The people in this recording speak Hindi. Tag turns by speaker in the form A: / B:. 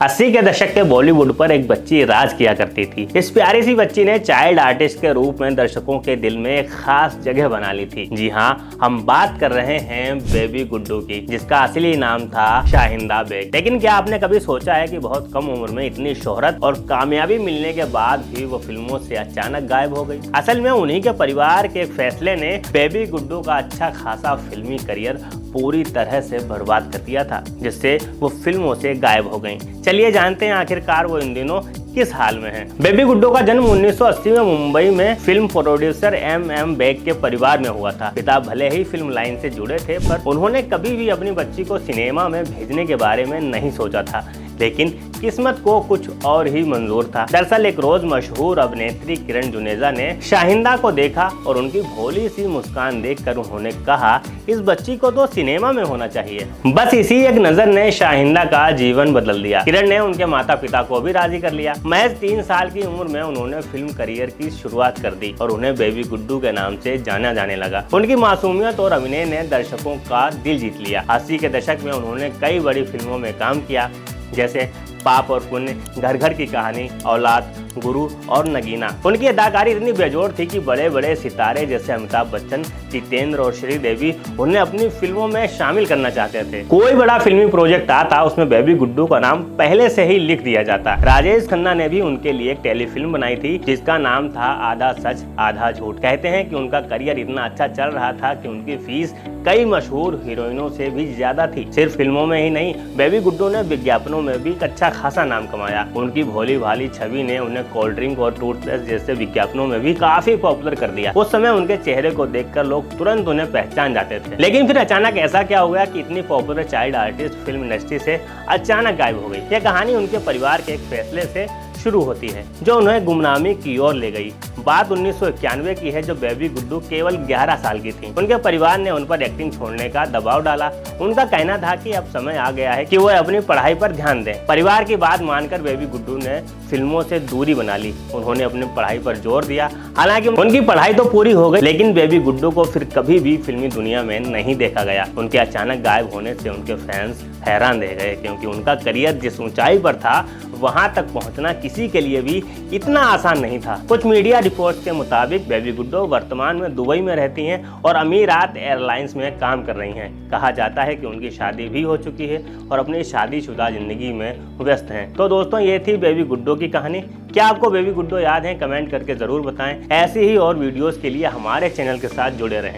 A: 80 के दशक के बॉलीवुड पर एक बच्ची राज किया करती थी। इस प्यारी सी बच्ची ने चाइल्ड आर्टिस्ट के रूप में दर्शकों के दिल में एक खास जगह बना ली थी। जी हाँ, हम बात कर रहे हैं बेबी गुड्डू की, जिसका असली नाम था शाहिंदा बेग। लेकिन क्या आपने कभी सोचा है कि बहुत कम उम्र में इतनी शोहरत और कामयाबी मिलने के बाद भी वो फिल्मों से अचानक गायब हो गई। असल में उन्हीं के परिवार के एक फैसले ने बेबी गुड्डू का अच्छा खासा फिल्मी करियर पूरी तरह से बर्बाद कर दिया था, जिससे वो फिल्मों से गायब हो गईं। चलिए जानते हैं आखिरकार वो इन दिनों किस हाल में हैं। बेबी गुड्डू का जन्म 1980 में मुंबई में फिल्म प्रोड्यूसर एम बेग के परिवार में हुआ था। पिता भले ही फिल्म लाइन से जुड़े थे, पर उन्होंने कभी भी अपनी बच्ची को सिनेमा में भेजने के बारे में नहीं सोचा था। लेकिन किस्मत को कुछ और ही मंजूर था। दरअसल एक रोज मशहूर अभिनेत्री किरण जुनेजा ने शाहिंदा को देखा और उनकी भोली सी मुस्कान देखकर उन्होंने कहा, इस बच्ची को तो सिनेमा में होना चाहिए। बस इसी एक नजर ने शाहिंदा का जीवन बदल दिया। किरण ने उनके माता पिता को भी राजी कर लिया। महज 3 साल की उम्र में उन्होंने फिल्म करियर की शुरुआत कर दी और उन्हें बेबी गुड्डू के नाम से जाना जाने लगा। उनकी मासूमियत और अभिनय ने दर्शकों का दिल जीत लिया। 80 के दशक में उन्होंने कई बड़ी फिल्मों में काम किया, जैसे पाप और पुण्य, घर घर की कहानी, औलाद, गुरु और नगीना। उनकी अदाकारी इतनी बेजोड़ थी कि बड़े बड़े सितारे जैसे अमिताभ बच्चन, जितेंद्र और श्रीदेवी उन्हें अपनी फिल्मों में शामिल करना चाहते थे। कोई बड़ा फिल्मी प्रोजेक्ट आता, उसमें बेबी गुड्डू का नाम पहले से ही लिख दिया जाता। राजेश खन्ना ने भी उनके लिए एक टेलीफिल्म बनाई थी, जिसका नाम था आधा सच आधा झूठ। कहते हैं कि उनका करियर इतना अच्छा चल रहा था कि उनकी फीस कई मशहूर हीरोइनों से भी ज्यादा थी। सिर्फ फिल्मों में ही नहीं, बेबी गुड्डू ने विज्ञापनों में भी अच्छा खासा नाम कमाया। उनकी भोली भाली छवि ने उन्हें कोल्ड ड्रिंक और टूथपेस्ट जैसे विज्ञापनों में भी काफी पॉपुलर कर दिया। उस समय उनके चेहरे को देखकर लोग तुरंत उन्हें पहचान जाते थे। लेकिन फिर अचानक ऐसा क्या हो गया कि इतनी popular child artist film industry से अचानक गायब हो गई। यह कहानी उनके परिवार के एक फैसले से शुरू होती है, जो उन्हें गुमनामी की ओर ले गई। बात 1991 की है, जब बेबी गुड्डू केवल 11 साल की थी। उनके परिवार ने उन पर एक्टिंग छोड़ने का दबाव डाला। उनका कहना था कि अब समय आ गया है कि वो अपनी पढ़ाई पर ध्यान दें। परिवार की बात मानकर बेबी गुड्डू ने फिल्मों से दूरी बना ली। उन्होंने अपनी पढ़ाई पर जोर दिया। हालांकि उनकी पढ़ाई तो पूरी हो गई, लेकिन बेबी गुड्डू को फिर कभी भी फिल्मी दुनिया में नहीं देखा गया। उनके अचानक गायब होने से उनके फैंस हैरान रह गए, क्योंकि उनका करियर जिस ऊंचाई पर था, वहां तक पहुंचना किसी के लिए भी इतना आसान नहीं था। कुछ मीडिया रिपोर्ट्स के मुताबिक बेबी गुड्डू वर्तमान में दुबई में रहती हैं और अमीरात एयरलाइंस में काम कर रही हैं। कहा जाता है कि उनकी शादी भी हो चुकी है और अपनी शादीशुदा जिंदगी में व्यस्त हैं। तो दोस्तों, ये थी बेबी गुड्डू की कहानी। क्या आपको बेबी गुड्डू याद है? कमेंट करके जरूर बताएं। ऐसी ही और वीडियोस के लिए हमारे चैनल के साथ जुड़े रहें।